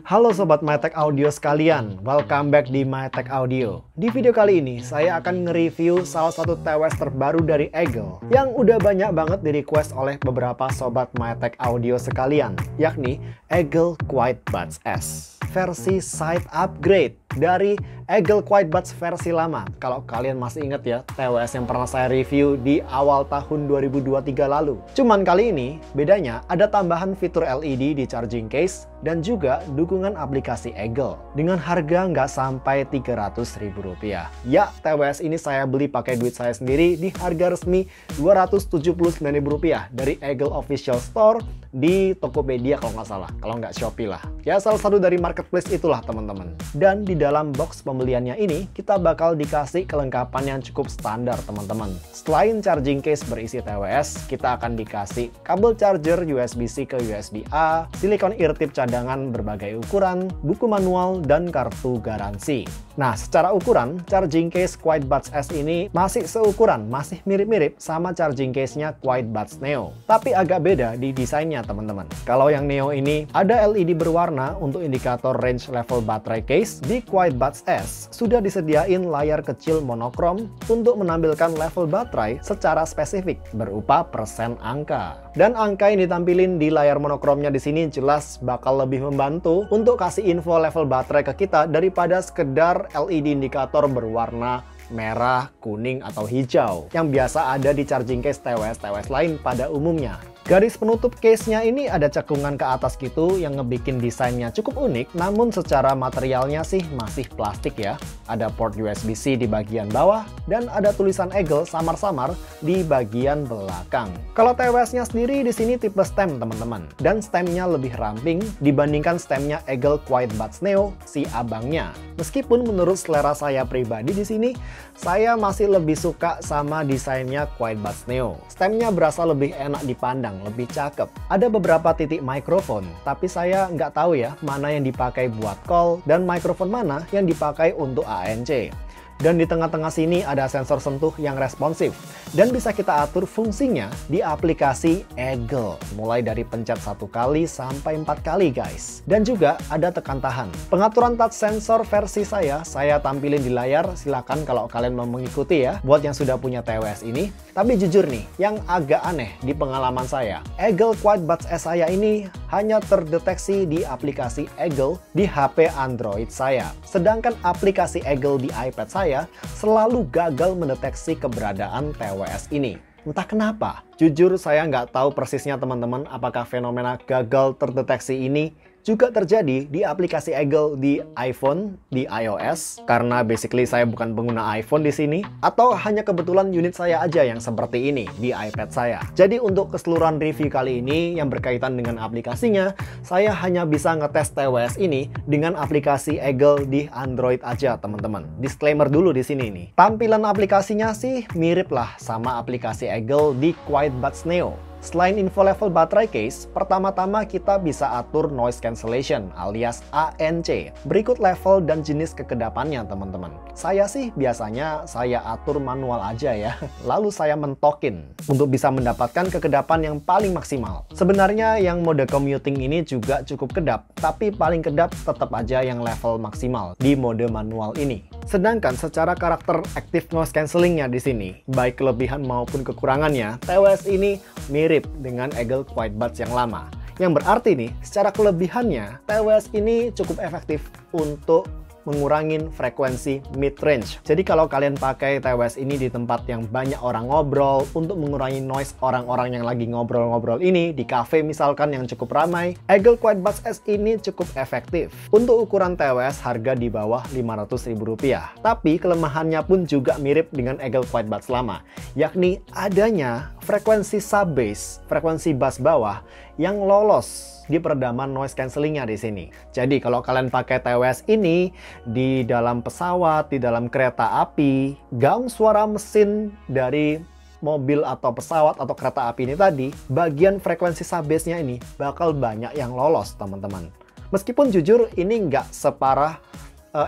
Halo Sobat MyTech Audio sekalian, welcome back di MyTech Audio. Di video kali ini, saya akan nge-review salah satu TWS terbaru dari Eagle yang udah banyak banget di-request oleh beberapa Sobat MyTech Audio sekalian, yakni Eagle QuietBuds S versi side upgrade dari Eagle QuietBuds versi lama. Kalau kalian masih ingat ya, TWS yang pernah saya review di awal tahun 2023 lalu. Cuman kali ini, bedanya ada tambahan fitur LED di charging case dan juga dukungan aplikasi Eagle dengan harga nggak sampai Rp300.000. Ya, TWS ini saya beli pakai duit saya sendiri di harga resmi Rp279.000 dari Eagle Official Store di Tokopedia kalau nggak salah, kalau nggak Shopee lah. Ya, salah satu dari marketplace itulah teman-teman. Dan di dalam box pembeliannya ini, kita bakal dikasih kelengkapan yang cukup standar teman-teman. Selain charging case berisi TWS, kita akan dikasih kabel charger USB-C ke USB-A, silikon ear tip cadangan berbagai ukuran, buku manual, dan kartu garansi. Nah, secara ukuran, charging case QuietBuds S ini masih seukuran, masih mirip-mirip sama charging case-nya QuietBuds Neo. Tapi agak beda di desainnya teman-teman. Kalau yang Neo ini ada LED berwarna untuk indikator range level baterai case, di QuietBuds S sudah disediain layar kecil monokrom untuk menampilkan level baterai secara spesifik berupa persen angka. Dan angka yang ditampilin di layar monokromnya di sini jelas bakal lebih membantu untuk kasih info level baterai ke kita daripada sekedar LED indikator berwarna merah, kuning, atau hijau yang biasa ada di charging case TWS lain pada umumnya. Garis penutup case-nya ini ada cekungan ke atas gitu yang ngebikin desainnya cukup unik, namun secara materialnya sih masih plastik ya. Ada port USB-C di bagian bawah dan ada tulisan Eagle samar-samar di bagian belakang. Kalau TWS-nya sendiri di sini tipe stem teman-teman, dan stemnya lebih ramping dibandingkan stemnya Eagle QuietBuds Neo si abangnya. Meskipun menurut selera saya pribadi di sini, saya masih lebih suka sama desainnya QuietBuds Neo. Stemnya berasa lebih enak dipandang, lebih cakep. Ada beberapa titik mikrofon, tapi saya nggak tahu ya mana yang dipakai buat call dan mikrofon mana yang dipakai untuk ANC. Dan di tengah-tengah sini ada sensor sentuh yang responsif dan bisa kita atur fungsinya di aplikasi Eagle mulai dari pencet 1 kali sampai 4 kali guys. Dan juga ada tekan tahan. Pengaturan touch sensor versi saya tampilin di layar, silahkan kalau kalian mau mengikuti ya buat yang sudah punya TWS ini. Tapi jujur nih, yang agak aneh di pengalaman saya, Eagle QuietBuds S saya ini hanya terdeteksi di aplikasi Eagle di HP Android saya. Sedangkan aplikasi Eagle di iPad saya selalu gagal mendeteksi keberadaan TWS ini. Entah kenapa. Jujur saya nggak tahu persisnya teman-teman apakah fenomena gagal terdeteksi ini juga terjadi di aplikasi Eagle di iPhone, di iOS, karena basically saya bukan pengguna iPhone di sini, atau hanya kebetulan unit saya aja yang seperti ini di iPad saya. Jadi untuk keseluruhan review kali ini yang berkaitan dengan aplikasinya, saya hanya bisa ngetes TWS ini dengan aplikasi Eagle di Android aja teman-teman. Disclaimer dulu di sini nih. Tampilan aplikasinya sih mirip lah sama aplikasi Eagle di QuietBuds Neo. Selain info level baterai case, pertama-tama kita bisa atur noise cancellation alias ANC. Berikut level dan jenis kekedapannya teman-teman. Saya sih biasanya saya atur manual aja ya. Lalu saya mentokin untuk bisa mendapatkan kekedapan yang paling maksimal. Sebenarnya yang mode commuting ini juga cukup kedap, tapi paling kedap tetap aja yang level maksimal di mode manual ini. Sedangkan secara karakter active noise cancellingnya di sini, baik kelebihan maupun kekurangannya, TWS ini mirip dengan Eagle QuietBuds yang lama. Yang berarti nih, secara kelebihannya, TWS ini cukup efektif untuk mengurangin frekuensi mid-range. Jadi kalau kalian pakai TWS ini di tempat yang banyak orang ngobrol, untuk mengurangi noise orang-orang yang lagi ngobrol-ngobrol ini, di cafe misalkan yang cukup ramai, Eagle QuietBuds S ini cukup efektif. Untuk ukuran TWS harga di bawah Rp500.000. Tapi kelemahannya pun juga mirip dengan Eagle QuietBuds lama, yakni adanya frekuensi sub-bass, frekuensi bass bawah yang lolos di peredaman noise cancellingnya di sini. Jadi kalau kalian pakai TWS ini di dalam pesawat, di dalam kereta api, gaung suara mesin dari mobil atau pesawat atau kereta api ini tadi, bagian frekuensi sub-bass-nya ini bakal banyak yang lolos teman-teman. Meskipun jujur ini nggak separah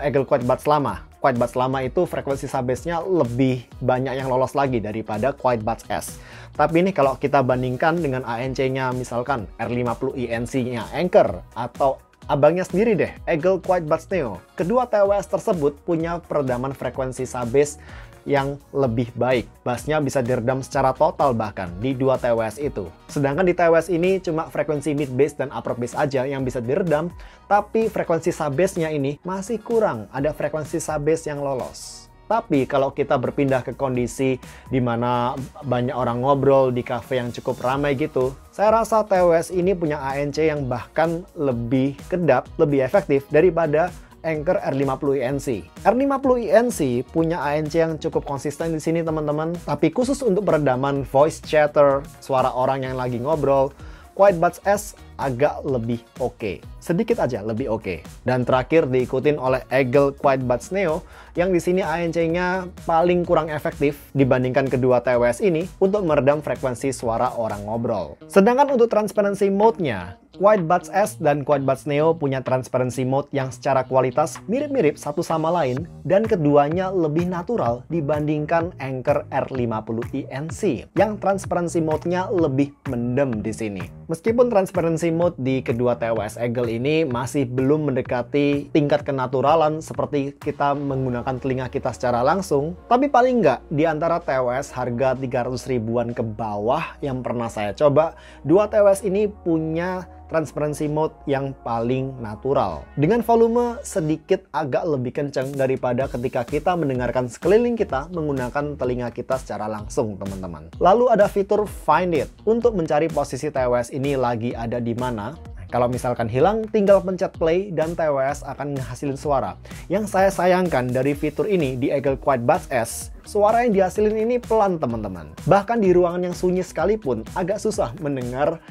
Eagle QuietBuds lama. QuietBuds lama itu frekuensi sub-bass-nya lebih banyak yang lolos lagi daripada QuietBuds S. Tapi ini kalau kita bandingkan dengan ANC-nya misalkan R50 INC-nya Anker atau abangnya sendiri deh, Eagle Quiet Buds Neo. Kedua TWS tersebut punya peredaman frekuensi sub-bass yang lebih baik. Bassnya bisa diredam secara total bahkan di dua TWS itu. Sedangkan di TWS ini cuma frekuensi mid bass dan upper bass aja yang bisa diredam, tapi frekuensi sub-bassnya ini masih kurang, ada frekuensi sub-bass yang lolos. Tapi kalau kita berpindah ke kondisi di mana banyak orang ngobrol di cafe yang cukup ramai gitu, saya rasa TWS ini punya ANC yang bahkan lebih kedap, lebih efektif daripada Anker R50 INC. R50 INC punya ANC yang cukup konsisten di sini teman-teman, tapi khusus untuk peredaman voice chatter, suara orang yang lagi ngobrol, Quiet Buds S agak lebih oke. Sedikit aja lebih oke. Dan terakhir diikutin oleh Eagle Quiet Buds Neo yang di sini ANC-nya paling kurang efektif dibandingkan kedua TWS ini untuk meredam frekuensi suara orang ngobrol. Sedangkan untuk transparency mode-nya, Quiet Buds S dan Quiet Buds Neo punya transparency mode yang secara kualitas mirip-mirip satu sama lain dan keduanya lebih natural dibandingkan Anker R50 INC yang transparency mode-nya lebih mendem di sini. Meskipun transparency mode di kedua TWS Eagle ini masih belum mendekati tingkat kenaturalan seperti kita menggunakan telinga kita secara langsung, tapi paling nggak di antara TWS harga 300 ribuan ke bawah yang pernah saya coba, dua TWS ini punya transparency mode yang paling natural. Dengan volume sedikit agak lebih kencang daripada ketika kita mendengarkan sekeliling kita menggunakan telinga kita secara langsung, teman-teman. Lalu ada fitur Find It untuk mencari posisi TWS ini lagi ada di mana. Kalau misalkan hilang, tinggal pencet play dan TWS akan menghasilin suara. Yang saya sayangkan dari fitur ini di Eagle Quiet Buds S, suara yang dihasilin ini pelan, teman-teman. Bahkan di ruangan yang sunyi sekalipun, agak susah mendengar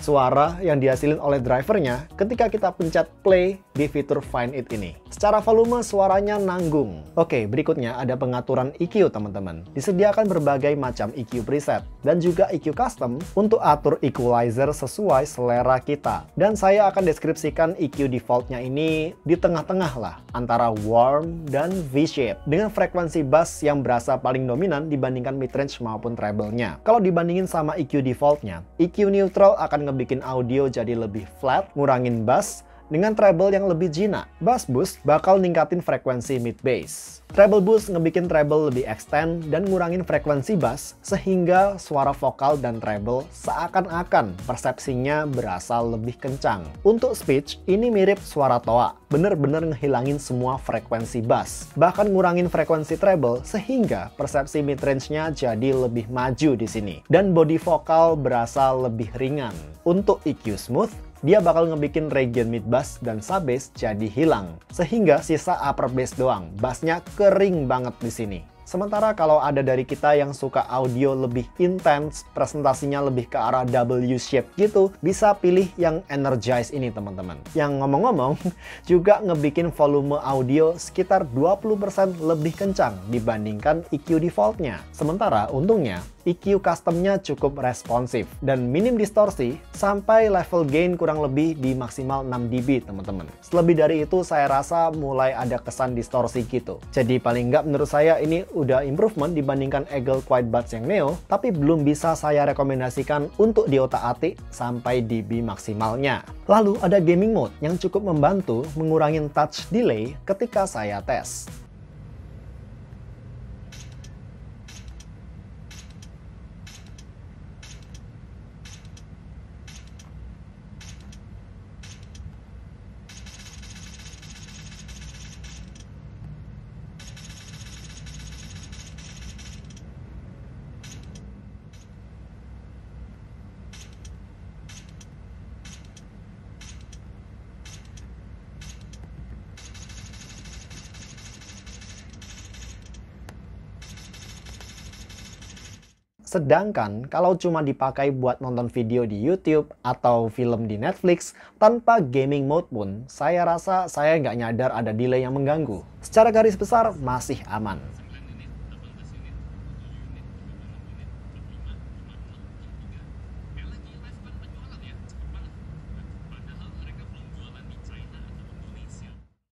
suara yang dihasilin oleh drivernya ketika kita pencet play di fitur Find It ini. Secara volume suaranya nanggung. Oke, berikutnya ada pengaturan EQ, teman-teman. Disediakan berbagai macam EQ preset dan juga EQ custom untuk atur equalizer sesuai selera kita. Dan saya akan deskripsikan EQ defaultnya ini di tengah-tengah lah antara warm dan V-shape dengan frekuensi bass yang berasa paling dominan dibandingkan midrange maupun treble-nya. Kalau dibandingin sama EQ defaultnya, EQ neutral akan ngebikin audio jadi lebih flat, ngurangin bass, dengan treble yang lebih jinak. Bass boost bakal ningkatin frekuensi mid bass. Treble boost ngebikin treble lebih extend dan ngurangin frekuensi bass sehingga suara vokal dan treble seakan-akan persepsinya berasa lebih kencang. Untuk speech, ini mirip suara toa. Bener-bener ngehilangin semua frekuensi bass. Bahkan ngurangin frekuensi treble sehingga persepsi mid-range-nya jadi lebih maju di sini. Dan body vokal berasa lebih ringan. Untuk EQ smooth, dia bakal ngebikin region mid bass dan sub bass jadi hilang. Sehingga sisa upper bass doang. Bassnya kering banget di sini. Sementara kalau ada dari kita yang suka audio lebih intens, presentasinya lebih ke arah W shape gitu, bisa pilih yang Energize ini, teman-teman. Yang ngomong-ngomong, juga ngebikin volume audio sekitar 20% lebih kencang dibandingkan EQ defaultnya. Sementara untungnya, EQ customnya cukup responsif dan minim distorsi sampai level gain kurang lebih di maksimal 6 dB, teman-teman. Lebih dari itu saya rasa mulai ada kesan distorsi gitu. Jadi paling nggak menurut saya ini udah improvement dibandingkan Eagle Quiet Buds yang Neo, tapi belum bisa saya rekomendasikan untuk diotak-atik sampai dB maksimalnya. Lalu ada gaming mode yang cukup membantu mengurangi touch delay ketika saya tes. Sedangkan kalau cuma dipakai buat nonton video di YouTube atau film di Netflix tanpa gaming mode pun, saya rasa saya nggak nyadar ada delay yang mengganggu. Secara garis besar masih aman.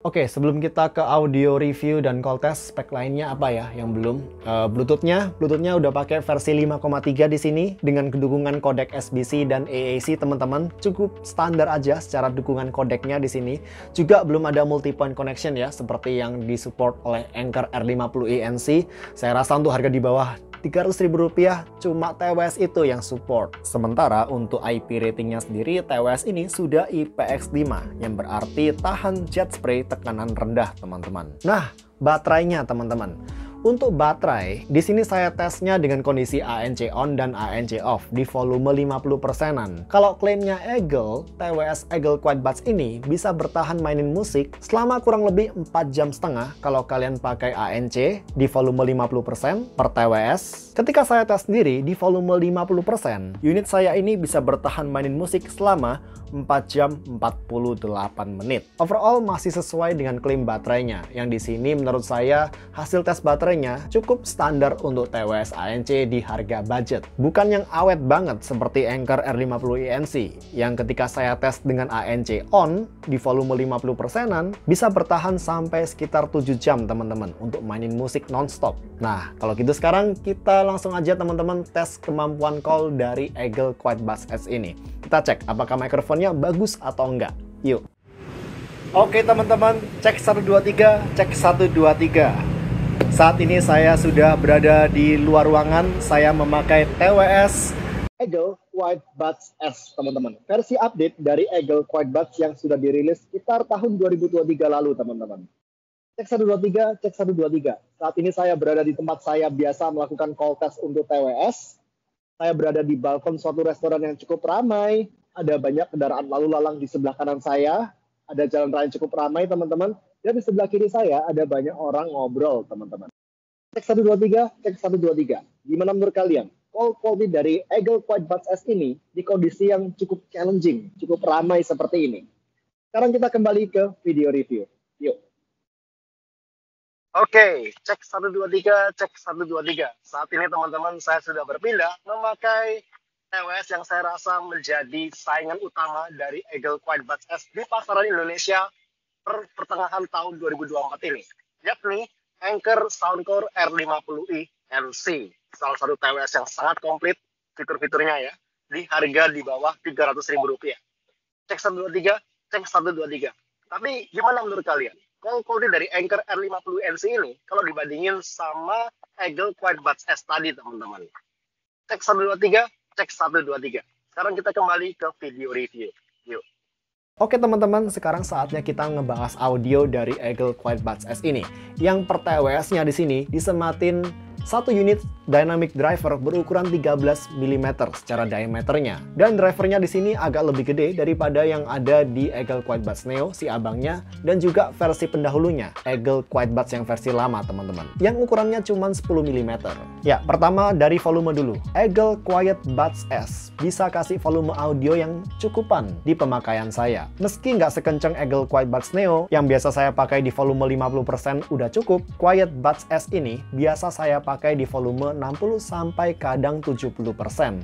Oke, sebelum kita ke audio review dan call test, spek lainnya apa ya yang belum? Bluetoothnya udah pakai versi 5,3 di sini dengan dukungan kodek SBC dan AAC teman-teman. Cukup standar aja secara dukungan kodeknya di sini. Juga belum ada multi-point connection ya, seperti yang disupport oleh Anker R50i NC. Saya rasa untuk harga di bawah Rp300.000 cuma TWS itu yang support. Sementara untuk IP ratingnya sendiri, TWS ini sudah IPX5 yang berarti tahan jet spray tekanan rendah teman-teman. Nah, baterainya teman-teman. Untuk baterai, di sini saya tesnya dengan kondisi ANC on dan ANC off di volume 50%-an. Kalau klaimnya Eagle, TWS Eagle Quiet Buds ini bisa bertahan mainin musik selama kurang lebih 4,5 jam kalau kalian pakai ANC di volume 50% per TWS. Ketika saya tes sendiri di volume 50%, unit saya ini bisa bertahan mainin musik selama 4 jam 48 menit. Overall masih sesuai dengan klaim baterainya, yang di sini menurut saya hasil tes baterainya cukup standar untuk TWS ANC di harga budget. Bukan yang awet banget seperti Anker R50i NC, yang ketika saya tes dengan ANC on di volume 50%-an bisa bertahan sampai sekitar 7 jam teman-teman untuk mainin musik nonstop. Nah, kalau gitu sekarang kita langsung aja teman-teman tes kemampuan call dari Eagle Quiet Buds S ini. Kita cek apakah mikrofonnya bagus atau enggak. Yuk. Oke teman-teman, cek 123, cek 123. Saat ini saya sudah berada di luar ruangan. Saya memakai TWS Eagle Quiet Buds S teman-teman. Versi update dari Eagle Quiet Buds yang sudah dirilis sekitar tahun 2023 lalu teman-teman. Cek 123, cek 123. Saat ini saya berada di tempat saya biasa melakukan call test untuk TWS. Saya berada di balkon suatu restoran yang cukup ramai. Ada banyak kendaraan lalu lalang di sebelah kanan saya. Ada jalan raya yang cukup ramai, teman-teman. Dan di sebelah kiri saya ada banyak orang ngobrol, teman-teman. Cek 123, cek 123. Gimana menurut kalian? Call quality dari Eagle Quiet Buds S ini di kondisi yang cukup challenging, cukup ramai seperti ini. Sekarang kita kembali ke video review. Yuk. Oke, cek 123, cek 123. Saat ini teman-teman saya sudah berpindah memakai TWS yang saya rasa menjadi saingan utama dari Eagle Quiet Buds S di pasaran Indonesia per pertengahan tahun 2024 ini, yakni Anker Soundcore R50i NC. Salah satu TWS yang sangat komplit fitur-fiturnya ya, di harga di bawah Rp300.000. Cek 123, cek 123. Tapi gimana menurut kalian? Call quality dari Anker R50i NC ini kalau dibandingin sama Eagle Quiet Buds S tadi teman-teman. Cek 123, cek 123. Sekarang kita kembali ke video review. Yuk. Oke teman-teman, sekarang saatnya kita ngebahas audio dari Eagle Quiet Buds S ini. Yang per TWS-nya di sini disematin satu unit dynamic driver berukuran 13 mm secara diameternya. Dan drivernya di sini agak lebih gede daripada yang ada di Eagle Quiet Buds Neo, si abangnya, dan juga versi pendahulunya, Eagle Quiet Buds yang versi lama teman-teman, yang ukurannya cuma 10 mm. Ya, pertama dari volume dulu. Eagle Quiet Buds S bisa kasih volume audio yang cukupan di pemakaian saya. Meski nggak sekencang Eagle Quiet Buds Neo, yang biasa saya pakai di volume 50% udah cukup, Quiet Buds S ini biasa saya pakai di volume 60 sampai kadang 70%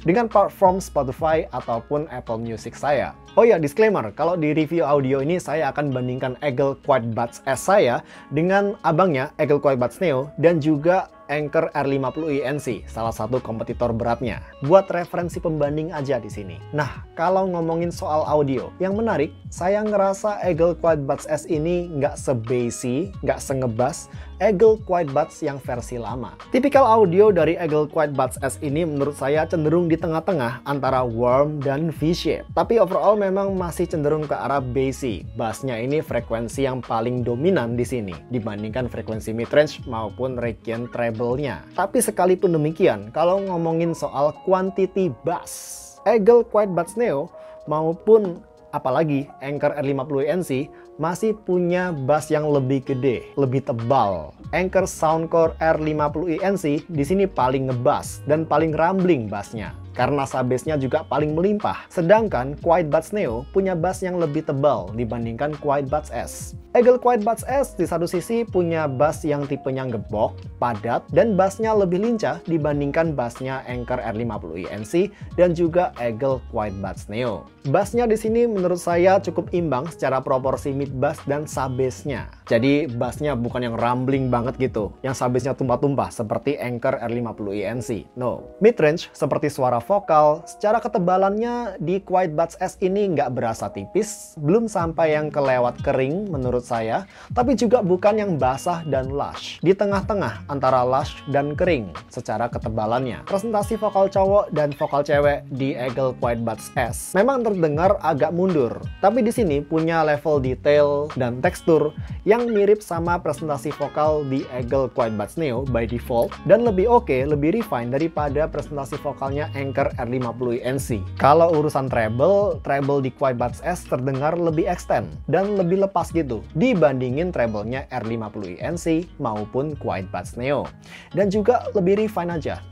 dengan platform Spotify ataupun Apple Music saya. Oh ya, disclaimer, kalau di review audio ini saya akan bandingkan Eagle Quiet Buds S saya dengan abangnya Eagle Quiet Buds Neo dan juga Anker R50i NC, salah satu kompetitor beratnya. Buat referensi pembanding aja di sini. Nah, kalau ngomongin soal audio, yang menarik, saya ngerasa Eagle Quiet Buds S ini nggak se-bassy, nggak se-ngebas Eagle Quiet Buds yang versi lama. Tipikal audio dari Eagle Quiet Buds S ini menurut saya cenderung di tengah-tengah antara warm dan V-shape. Tapi overall memang masih cenderung ke arah bassy. Bassnya ini frekuensi yang paling dominan di sini dibandingkan frekuensi midrange maupun region treble-nya. Tapi sekalipun demikian, kalau ngomongin soal quantity bass, Eagle Quiet Buds Neo maupun apalagi Anker R50i NC masih punya bass yang lebih gede, lebih tebal. Anker Soundcore R50i NC di sini paling ngebass dan paling rumbling bassnya. karena subbase-nya juga paling melimpah. Sedangkan Quiet Buds Neo punya bass yang lebih tebal dibandingkan Quiet Buds S. Eagle Quiet Buds S di satu sisi punya bass yang tipenya ngebok, padat, dan bassnya lebih lincah dibandingkan bassnya Anker R50 ENC dan juga Eagle Quiet Buds Neo. Bassnya di sini menurut saya cukup imbang secara proporsi mid bass dan subbase-nya. Jadi bassnya bukan yang rumbling banget gitu, yang subbase-nya tumpah-tumpah seperti Anker R50 ENC. No. Mid-range seperti suara vokal, secara ketebalannya di Quiet Buds S ini nggak berasa tipis, belum sampai yang kelewat kering menurut saya, tapi juga bukan yang basah dan lush. Di tengah-tengah antara lush dan kering secara ketebalannya. Presentasi vokal cowok dan vokal cewek di Eagle Quiet Buds S memang terdengar agak mundur, tapi di sini punya level detail dan tekstur yang mirip sama presentasi vokal di Eagle Quiet Buds Neo by default, dan lebih oke, lebih refine daripada presentasi vokalnya Anker R50 ENC. Kalau urusan treble di Quiet Buds S terdengar lebih extend dan lebih lepas gitu dibandingin treble-nya R50 ENC maupun Quiet Buds Neo. Dan juga lebih refine aja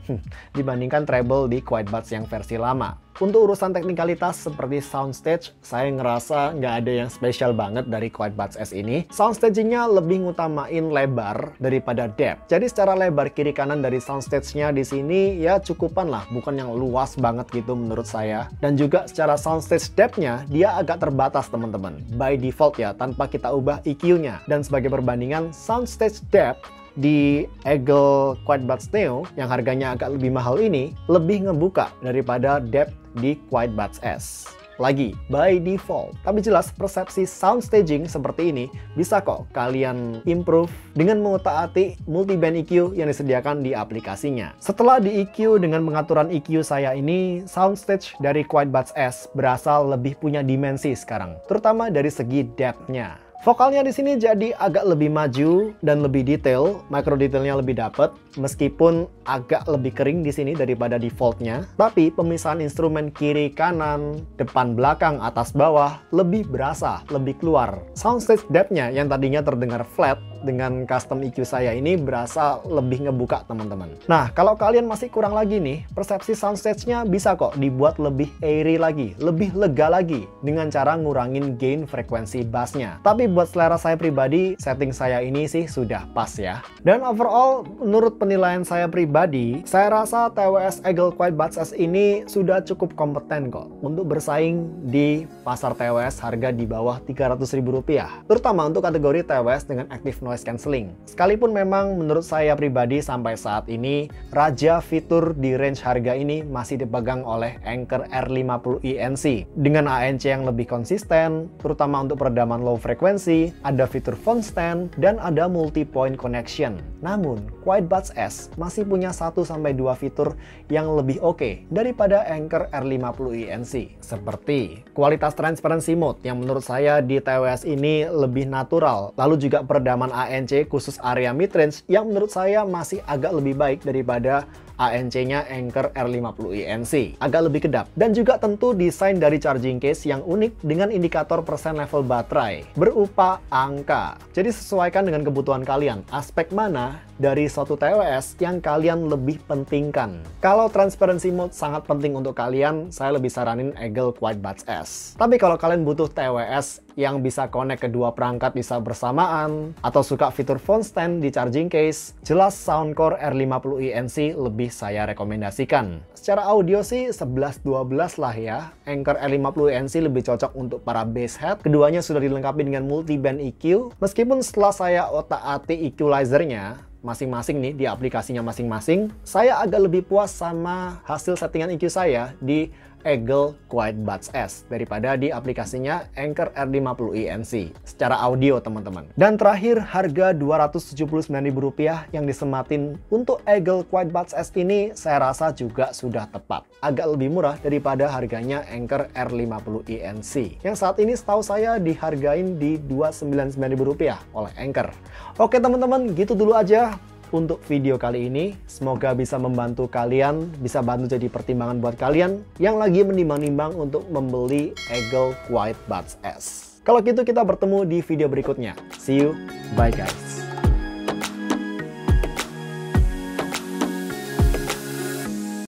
dibandingkan treble di Quiet Buds yang versi lama. Untuk urusan teknikalitas seperti soundstage, saya ngerasa nggak ada yang spesial banget dari Quiet Buds S ini. Soundstaging-nya lebih ngutamain lebar daripada depth. Jadi secara lebar kiri kanan dari soundstage-nya di sini ya cukupan lah, bukan yang luas banget gitu menurut saya. Dan juga secara soundstage depth-nya dia agak terbatas teman-teman. By default ya, tanpa kita ubah EQ-nya. Dan sebagai perbandingan, soundstage depth di Eagle Quiet Buds Neo yang harganya agak lebih mahal ini lebih ngebuka daripada depth di Quiet Buds S. Lagi, by default. Tapi jelas persepsi soundstaging seperti ini bisa kok kalian improve dengan mengutak-atik multiband EQ yang disediakan di aplikasinya. Setelah di EQ dengan pengaturan EQ saya ini, soundstage dari Quiet Buds S berasa lebih punya dimensi sekarang, terutama dari segi depth-nya. Vokalnya di sini jadi agak lebih maju dan lebih detail, micro detailnya lebih dapet, meskipun agak lebih kering di sini daripada defaultnya. Tapi pemisahan instrumen kiri kanan, depan belakang, atas bawah lebih berasa, lebih keluar. Soundstage depth-nya yang tadinya terdengar flat dengan custom EQ saya ini berasa lebih ngebuka teman-teman. Nah, kalau kalian masih kurang lagi nih, persepsi soundstage-nya bisa kok dibuat lebih airy lagi, lebih lega lagi dengan cara ngurangin gain frekuensi bass-nya. Tapi buat selera saya pribadi, setting saya ini sih sudah pas ya. Dan overall, menurut penilaian saya pribadi, saya rasa TWS Eagle Quiet Buds S ini sudah cukup kompeten kok untuk bersaing di pasar TWS harga di bawah Rp300.000, terutama untuk kategori TWS dengan active noise cancelling. Sekalipun memang menurut saya pribadi sampai saat ini raja fitur di range harga ini masih dipegang oleh Anker R50 ENC dengan ANC yang lebih konsisten, terutama untuk peredaman low frekuensi, ada fitur phone stand, dan ada multi-point connection. Namun, Quiet Buds S masih punya 1-2 fitur yang lebih oke daripada Anker R50 ENC, seperti kualitas transparency mode yang menurut saya di TWS ini lebih natural, lalu juga peredaman ANC khusus area midrange yang menurut saya masih agak lebih baik daripada ANC-nya Anker R50 ENC, agak lebih kedap. Dan juga tentu desain dari charging case yang unik dengan indikator persen level baterai berupa angka. Jadi sesuaikan dengan kebutuhan kalian, aspek mana dari suatu TWS yang kalian lebih pentingkan. Kalau transparency mode sangat penting untuk kalian, saya lebih saranin Eagle Quiet Buds S. Tapi kalau kalian butuh TWS yang bisa connect kedua perangkat bisa bersamaan, atau suka fitur phone stand di charging case, jelas Soundcore R50 ENC lebih saya rekomendasikan. Secara audio sih 11-12 lah ya. Anker R50 ENC lebih cocok untuk para bass head. Keduanya sudah dilengkapi dengan multi-band EQ. Meskipun setelah saya otak-atik equalizer-nya masing-masing nih di aplikasinya masing-masing, saya agak lebih puas sama hasil settingan EQ saya di Eagle Quiet Buds S daripada di aplikasinya Anker R50 ENC secara audio teman-teman. Dan terakhir, harga Rp279.000 yang disematin untuk Eagle Quiet Buds S ini saya rasa juga sudah tepat. Agak lebih murah daripada harganya Anker R50 ENC yang saat ini setahu saya dihargain di Rp299.000 oleh Anker. Oke teman-teman, gitu dulu aja untuk video kali ini. Semoga bisa membantu kalian, bisa bantu jadi pertimbangan buat kalian yang lagi menimbang-nimbang untuk membeli Eagle Quiet Buds S. Kalau gitu kita bertemu di video berikutnya. See you, bye guys.